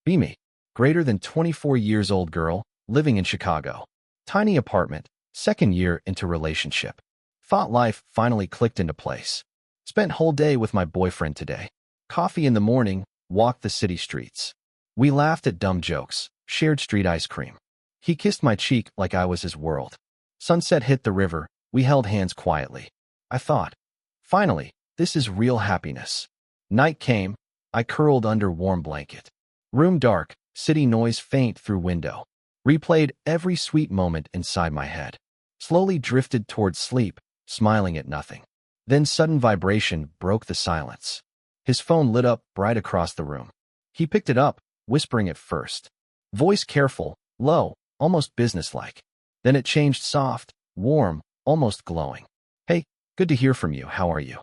Be me. Greater than 24 years old girl, living in Chicago. Tiny apartment, second year into relationship. Thought life finally clicked into place. Spent whole day with my boyfriend today. Coffee in the morning, walked the city streets. We laughed at dumb jokes, shared street ice cream. He kissed my cheek like I was his world. Sunset hit the river, we held hands quietly. I thought, finally, this is real happiness. Night came, I curled under warm blanket. Room dark, city noise faint through window. Replayed every sweet moment inside my head. Slowly drifted towards sleep, smiling at nothing. Then sudden vibration broke the silence. His phone lit up bright across the room. He picked it up, whispering at first. Voice careful, low, almost businesslike. Then it changed soft, warm, almost glowing. Hey, good to hear from you, how are you?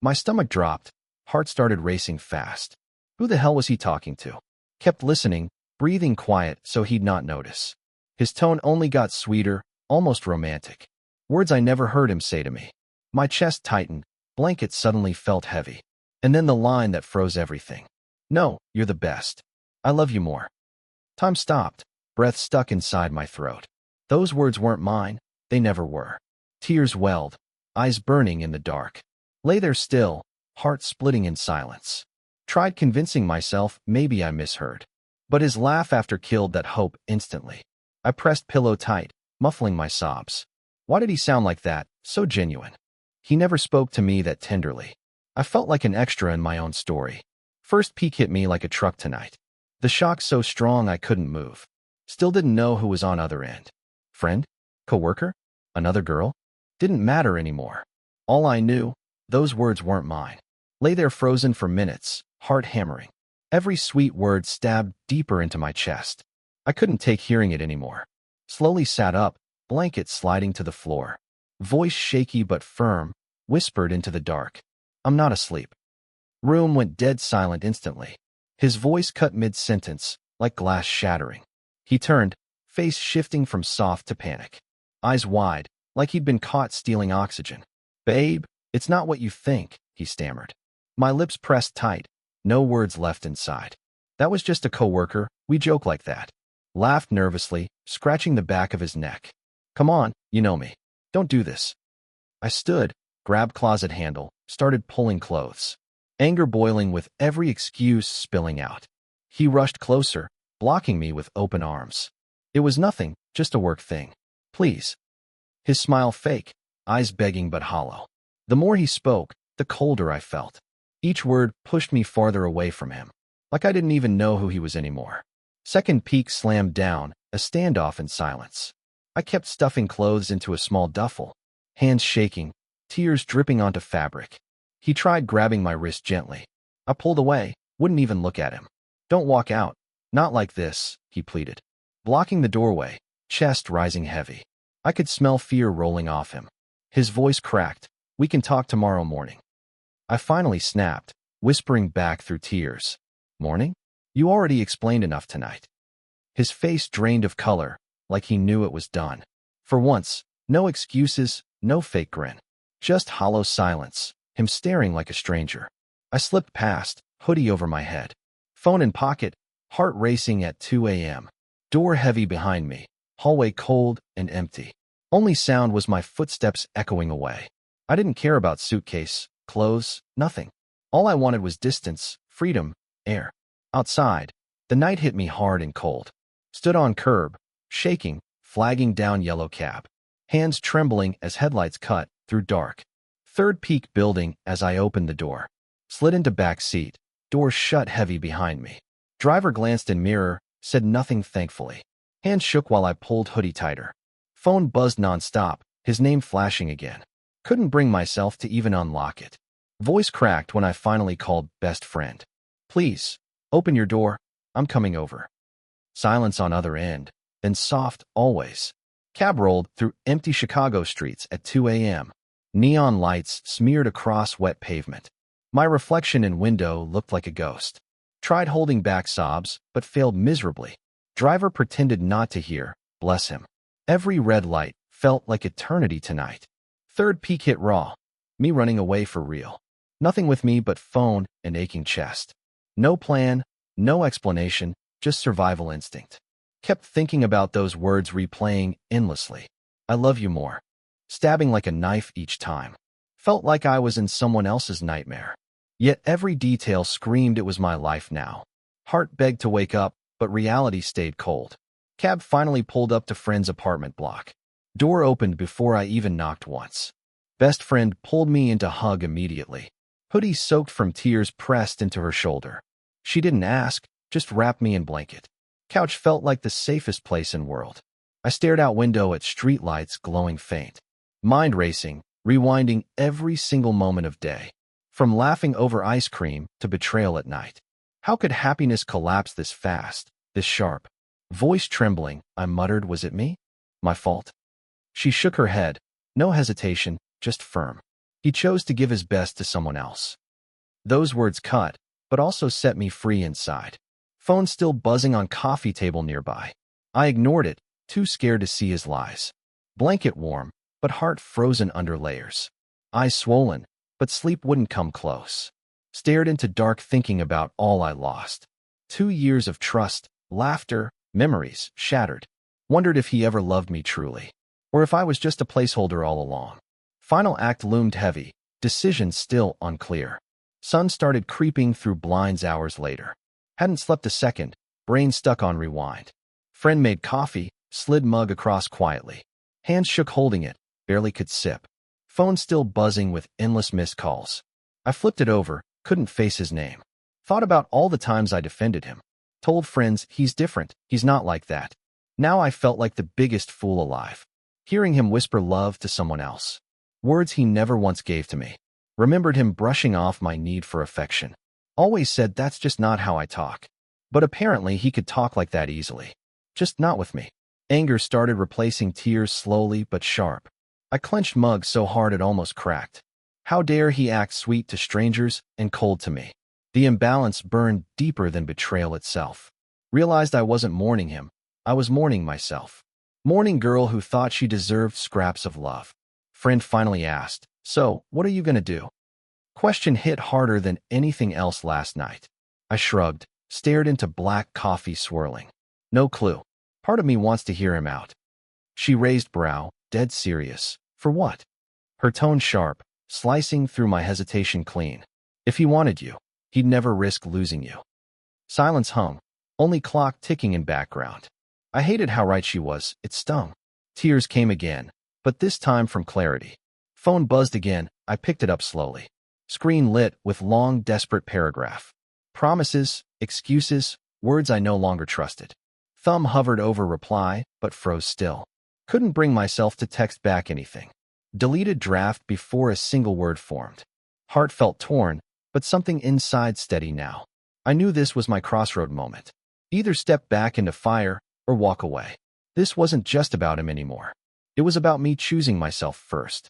My stomach dropped, heart started racing fast. Who the hell was he talking to? Kept listening, breathing quiet so he'd not notice. His tone only got sweeter, almost romantic. Words I never heard him say to me. My chest tightened, blanket suddenly felt heavy. And then the line that froze everything. No, you're the best. I love you more. Time stopped, breath stuck inside my throat. Those words weren't mine, they never were. Tears welled, eyes burning in the dark. Lay there still, heart splitting in silence. Tried convincing myself maybe I misheard. But his laugh after killed that hope instantly. I pressed pillow tight, muffling my sobs. Why did he sound like that, so genuine? He never spoke to me that tenderly. I felt like an extra in my own story. First peak hit me like a truck tonight. The shock so strong I couldn't move. Still didn't know who was on other end. Friend? Coworker? Another girl? Didn't matter anymore. All I knew, those words weren't mine. Lay there frozen for minutes, heart hammering. Every sweet word stabbed deeper into my chest. I couldn't take hearing it anymore. Slowly sat up, blanket sliding to the floor. Voice shaky but firm, whispered into the dark. I'm not asleep. Room went dead silent instantly. His voice cut mid-sentence, like glass shattering. He turned, face shifting from soft to panic. Eyes wide, like he'd been caught stealing oxygen. Babe, it's not what you think, he stammered. My lips pressed tight, no words left inside. That was just a coworker, we joke like that. Laughed nervously, scratching the back of his neck. Come on, you know me. Don't do this. I stood, grabbed closet handle, started pulling clothes. Anger boiling with every excuse spilling out. He rushed closer, blocking me with open arms. It was nothing, just a work thing. Please. His smile fake, eyes begging but hollow. The more he spoke, the colder I felt. Each word pushed me farther away from him, like I didn't even know who he was anymore. Second peak slammed down, a standoff in silence. I kept stuffing clothes into a small duffel, hands shaking, tears dripping onto fabric. He tried grabbing my wrist gently. I pulled away, wouldn't even look at him. Don't walk out. Not like this, he pleaded. Blocking the doorway, chest rising heavy. I could smell fear rolling off him. His voice cracked. We can talk tomorrow morning. I finally snapped, whispering back through tears. Morning? You already explained enough tonight. His face drained of color, like he knew it was done. For once, no excuses, no fake grin. Just hollow silence, him staring like a stranger. I slipped past, hoodie over my head. Phone in pocket, heart racing at 2 a.m. Door heavy behind me, hallway cold and empty. Only sound was my footsteps echoing away. I didn't care about suitcase, clothes, nothing. All I wanted was distance, freedom, air. Outside, the night hit me hard and cold. Stood on curb, shaking, flagging down yellow cab. Hands trembling as headlights cut through dark. Third peak building as I opened the door. Slid into back seat, door shut heavy behind me. Driver glanced in mirror, said nothing thankfully. Hand shook while I pulled hoodie tighter. Phone buzzed nonstop, his name flashing again. Couldn't bring myself to even unlock it. Voice cracked when I finally called best friend. Please, open your door, I'm coming over. Silence on other end, then soft, always. Cab rolled through empty Chicago streets at 2 a.m. Neon lights smeared across wet pavement. My reflection in window looked like a ghost. Tried holding back sobs, but failed miserably. Driver pretended not to hear, bless him. Every red light felt like eternity tonight. Third peak hit raw. Me running away for real. Nothing with me but phone and aching chest. No plan, no explanation, just survival instinct. Kept thinking about those words replaying endlessly. I love you more. Stabbing like a knife each time. Felt like I was in someone else's nightmare. Yet every detail screamed it was my life now. Heart begged to wake up, but reality stayed cold. Cab finally pulled up to friend's apartment block. Door opened before I even knocked once. Best friend pulled me into hug immediately. Hoodie soaked from tears pressed into her shoulder. She didn't ask, just wrapped me in blanket. Couch felt like the safest place in world. I stared out window at streetlights glowing faint. Mind racing, rewinding every single moment of day. From laughing over ice cream to betrayal at night. How could happiness collapse this fast, this sharp? Voice trembling, I muttered, was it me? My fault? She shook her head. No hesitation, just firm. He chose to give his best to someone else. Those words cut, but also set me free inside. Phone still buzzing on coffee table nearby. I ignored it, too scared to see his lies. Blanket warm, but heart frozen under layers. Eyes swollen, but sleep wouldn't come close. Stared into dark thinking about all I lost. 2 years of trust, laughter, memories shattered. Wondered if he ever loved me truly. Or if I was just a placeholder all along. Final act loomed heavy, decision still unclear. Sun started creeping through blinds hours later. Hadn't slept a second, brain stuck on rewind. Friend made coffee, slid mug across quietly. Hands shook holding it, barely could sip. Phone still buzzing with endless missed calls. I flipped it over, couldn't face his name. Thought about all the times I defended him. Told friends, he's different, he's not like that. Now I felt like the biggest fool alive. Hearing him whisper love to someone else. Words he never once gave to me. Remembered him brushing off my need for affection. Always said that's just not how I talk. But apparently he could talk like that easily. Just not with me. Anger started replacing tears slowly but sharp. I clenched mug so hard it almost cracked. How dare he act sweet to strangers and cold to me? The imbalance burned deeper than betrayal itself. Realized I wasn't mourning him. I was mourning myself. Mourning girl who thought she deserved scraps of love. Friend finally asked, so, what are you gonna do? Question hit harder than anything else last night. I shrugged, stared into black coffee swirling. No clue. Part of me wants to hear him out. She raised brow, dead serious. For what? Her tone sharp, slicing through my hesitation clean. If he wanted you, he'd never risk losing you. Silence hung, only clock ticking in background. I hated how right she was, it stung. Tears came again, but this time from clarity. Phone buzzed again, I picked it up slowly. Screen lit with long, desperate paragraph. Promises, excuses, words I no longer trusted. Thumb hovered over reply, but froze still. Couldn't bring myself to text back anything. Deleted draft before a single word formed. Heart felt torn, but something inside steady now. I knew this was my crossroad moment. Either step back into fire, or walk away. This wasn't just about him anymore. It was about me choosing myself first.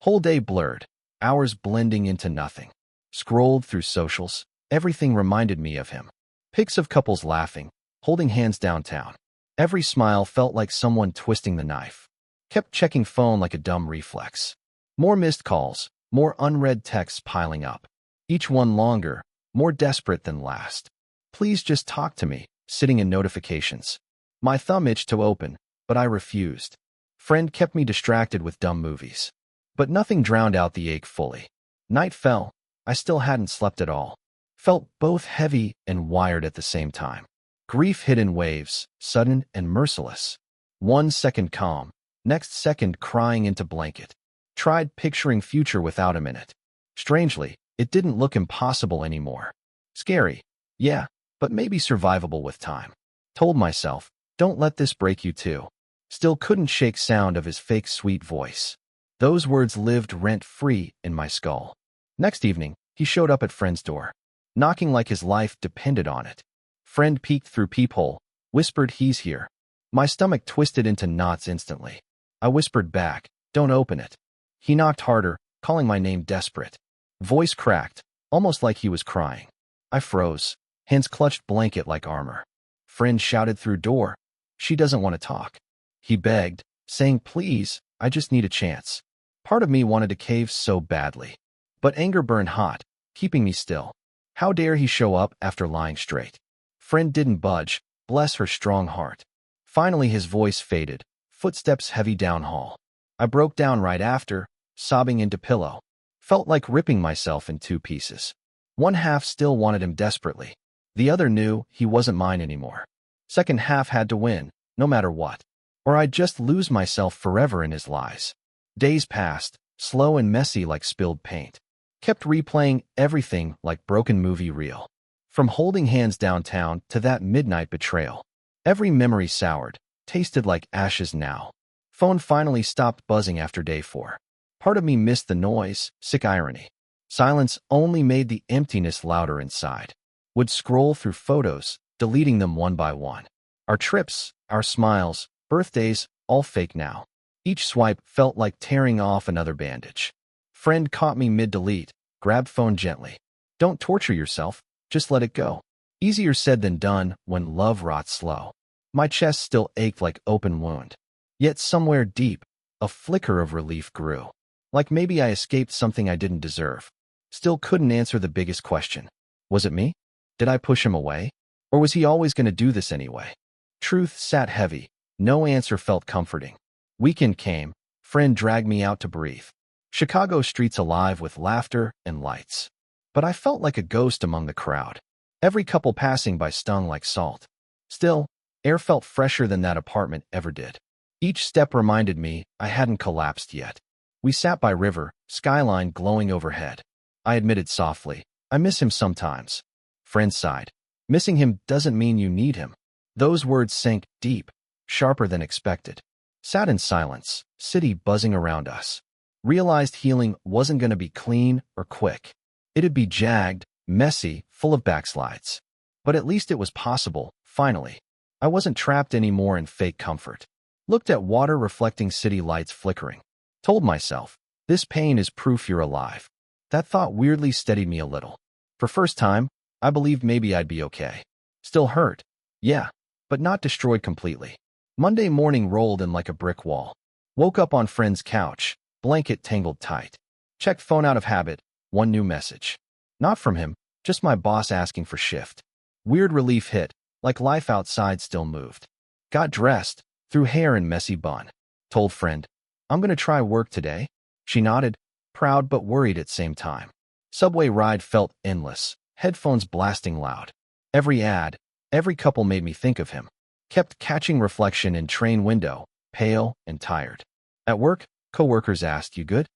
Whole day blurred, hours blending into nothing. Scrolled through socials, everything reminded me of him. Pics of couples laughing, holding hands downtown. Every smile felt like someone twisting the knife. Kept checking phone like a dumb reflex. More missed calls, more unread texts piling up. Each one longer, more desperate than last. Please just talk to me, sitting in notifications. My thumb itched to open, but I refused. Friend kept me distracted with dumb movies. But nothing drowned out the ache fully. Night fell. I still hadn't slept at all. Felt both heavy and wired at the same time. Grief hit in waves, sudden and merciless. 1 second calm, next second crying into blanket. Tried picturing future without him in it. Strangely, it didn't look impossible anymore. Scary, yeah, but maybe survivable with time. Told myself, don't let this break you too. Still couldn't shake sound of his fake sweet voice. Those words lived rent-free in my skull. Next evening, he showed up at friend's door, knocking like his life depended on it. Friend peeked through peephole, whispered he's here. My stomach twisted into knots instantly. I whispered back, don't open it. He knocked harder, calling my name desperate. Voice cracked, almost like he was crying. I froze, hands clutched blanket like armor. Friend shouted through door, she doesn't want to talk. He begged, saying please, I just need a chance. Part of me wanted to cave so badly. But anger burned hot, keeping me still. How dare he show up after lying straight? Friend didn't budge, Bless her strong heart. Finally his voice faded, footsteps heavy down hall. I broke down right after, sobbing into pillow. Felt like ripping myself in two pieces. One half still wanted him desperately. The other knew he wasn't mine anymore. Second half had to win, no matter what. Or I'd just lose myself forever in his lies. Days passed, slow and messy like spilled paint. Kept replaying everything like broken movie reel. From holding hands downtown to that midnight betrayal. Every memory soured, tasted like ashes now. Phone finally stopped buzzing after day 4. Part of me missed the noise, sick irony. Silence only made the emptiness louder inside. Would scroll through photos, deleting them one by one. Our trips, our smiles, birthdays, all fake now. Each swipe felt like tearing off another bandage. Friend caught me mid-delete, grabbed phone gently. Don't torture yourself, just let it go. Easier said than done when love rots slow. My chest still ached like open wound. Yet somewhere deep, a flicker of relief grew. Like maybe I escaped something I didn't deserve. Still couldn't answer the biggest question. Was it me? Did I push him away? Or was he always going to do this anyway? Truth sat heavy. No answer felt comforting. Weekend came. Friend dragged me out to breathe. Chicago streets alive with laughter and lights. But I felt like a ghost among the crowd. Every couple passing by stung like salt. Still, air felt fresher than that apartment ever did. Each step reminded me I hadn't collapsed yet. We sat by river, skyline glowing overhead. I admitted softly, I miss him sometimes. Friend sighed. Missing him doesn't mean you need him. Those words sank deep, sharper than expected. Sat in silence, city buzzing around us. Realized healing wasn't going to be clean or quick. It'd be jagged, messy, full of backslides. But at least it was possible, finally. I wasn't trapped anymore in fake comfort. Looked at water reflecting city lights flickering. Told myself, this pain is proof you're alive. That thought weirdly steadied me a little. For first time, I believed maybe I'd be okay. Still hurt. Yeah, but not destroyed completely. Monday morning rolled in like a brick wall. Woke up on friend's couch, blanket tangled tight. Checked phone out of habit, one new message. Not from him, just my boss asking for shift. Weird relief hit, like life outside still moved. Got dressed, threw hair in messy bun. Told friend, I'm gonna try work today. She nodded, proud but worried at same time. Subway ride felt endless, headphones blasting loud. Every ad, every couple made me think of him. Kept catching reflection in train window, pale and tired. At work, coworkers asked, you good?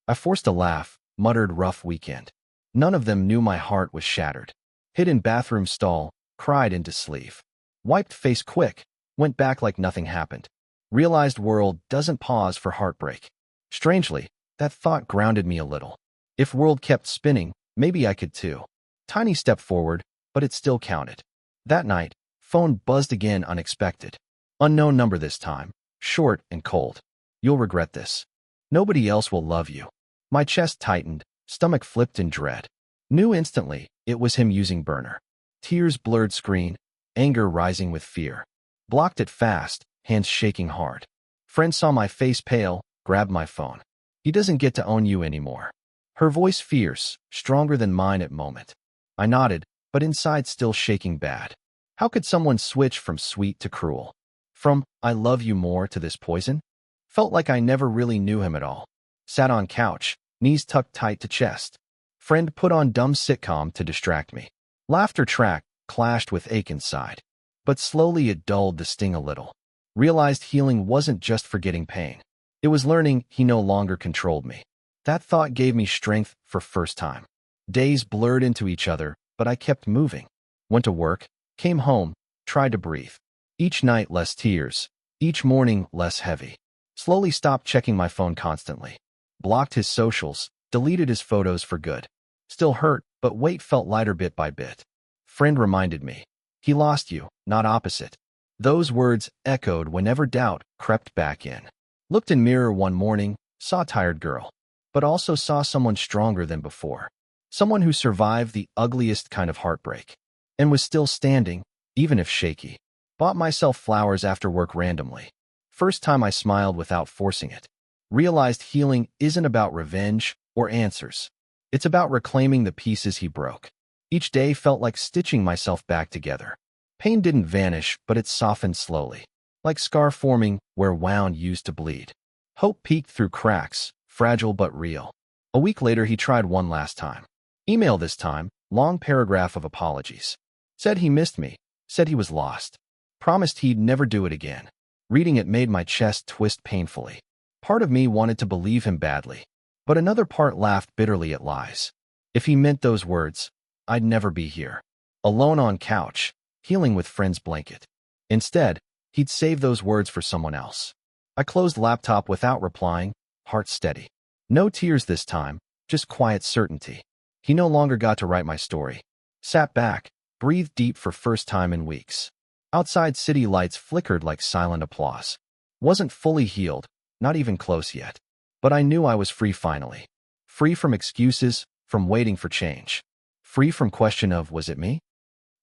I forced a laugh, muttered rough weekend. None of them knew my heart was shattered. Hid in bathroom stall, cried into sleeve. Wiped face quick, went back like nothing happened. Realized world doesn't pause for heartbreak. Strangely, that thought grounded me a little. If world kept spinning, maybe I could too. Tiny step forward, but it still counted. That night, phone buzzed again unexpected. Unknown number this time, short and cold. You'll regret this. Nobody else will love you. My chest tightened, stomach flipped in dread. Knew instantly it was him using burner. Tears blurred screen, anger rising with fear. Blocked it fast, hands shaking hard. Friend saw my face pale, grabbed my phone. He doesn't get to own you anymore. Her voice fierce, stronger than mine at moment. I nodded, but inside still shaking bad. How could someone switch from sweet to cruel? From, I love you more to this poison? Felt like I never really knew him at all. Sat on couch, knees tucked tight to chest. Friend put on dumb sitcom to distract me. Laughter track clashed with ache inside. But slowly it dulled the sting a little. Realized healing wasn't just forgetting pain. It was learning he no longer controlled me. That thought gave me strength for first time. Days blurred into each other, but I kept moving. Went to work, came home, tried to breathe. Each night less tears, each morning less heavy. Slowly stopped checking my phone constantly. Blocked his socials, deleted his photos for good. Still hurt, but weight felt lighter bit by bit. Friend reminded me. He lost you, not opposite. Those words echoed whenever doubt crept back in. Looked in mirror one morning, saw tired girl. But also saw someone stronger than before. Someone who survived the ugliest kind of heartbreak. And was still standing, even if shaky. Bought myself flowers after work randomly. First time I smiled without forcing it. Realized healing isn't about revenge or answers. It's about reclaiming the pieces he broke. Each day felt like stitching myself back together. Pain didn't vanish, but it softened slowly, like scar forming where wound used to bleed. Hope peeked through cracks, fragile but real. A week later, he tried one last time. Email this time, long paragraph of apologies. Said he missed me, said he was lost. Promised he'd never do it again. Reading it made my chest twist painfully. Part of me wanted to believe him badly, but another part laughed bitterly at lies. If he meant those words, I'd never be here, alone on couch, healing with friend's blanket. Instead, he'd save those words for someone else. I closed laptop without replying, heart steady. No tears this time, just quiet certainty. He no longer got to write my story. Sat back, breathed deep for first time in weeks. Outside, city lights flickered like silent applause. Wasn't fully healed, not even close yet. But I knew I was free finally. Free from excuses, from waiting for change. Free from question of, was it me?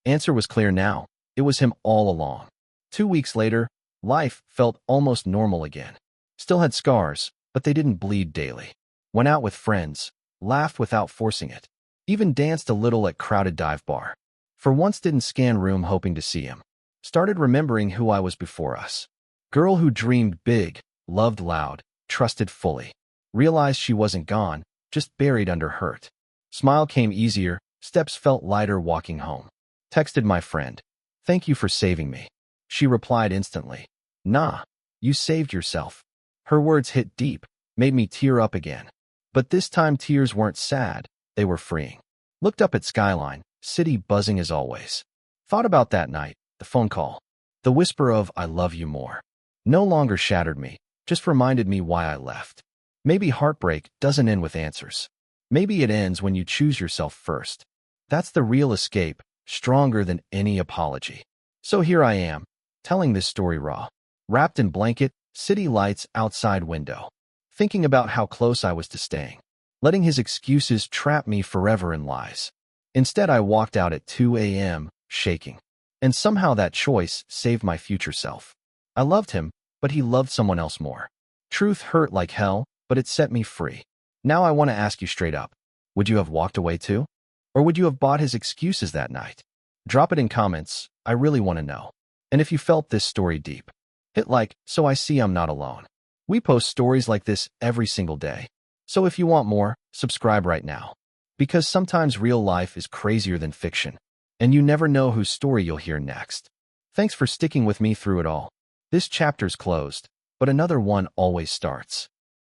Answer was clear now. It was him all along. 2 weeks later, life felt almost normal again. Still had scars, but they didn't bleed daily. Went out with friends, laughed without forcing it. Even danced a little at crowded dive bar. For once didn't scan room hoping to see him. Started remembering who I was before us. Girl who dreamed big, loved loud, trusted fully. Realized she wasn't gone, just buried under hurt. Smile came easier, steps felt lighter walking home. Texted my friend. Thank you for saving me. She replied instantly. Nah, you saved yourself. Her words hit deep, made me tear up again. But this time tears weren't sad, they were freeing. Looked up at skyline, city buzzing as always. Thought about that night, the phone call. The whisper of I love you more. No longer shattered me, just reminded me why I left. Maybe heartbreak doesn't end with answers. Maybe it ends when you choose yourself first. That's the real escape, stronger than any apology. So here I am, telling this story raw. Wrapped in blanket, city lights outside window. Thinking about how close I was to staying. Letting his excuses trap me forever in lies. Instead, I walked out at 2 a.m., shaking. And somehow that choice saved my future self. I loved him, but he loved someone else more. Truth hurt like hell, but it set me free. Now I want to ask you straight up. Would you have walked away too? Or would you have bought his excuses that night? Drop it in comments, I really want to know. And if you felt this story deep, hit like so I see I'm not alone. We post stories like this every single day. So if you want more, subscribe right now. Because sometimes real life is crazier than fiction. And you never know whose story you'll hear next. Thanks for sticking with me through it all. This chapter's closed, but another one always starts.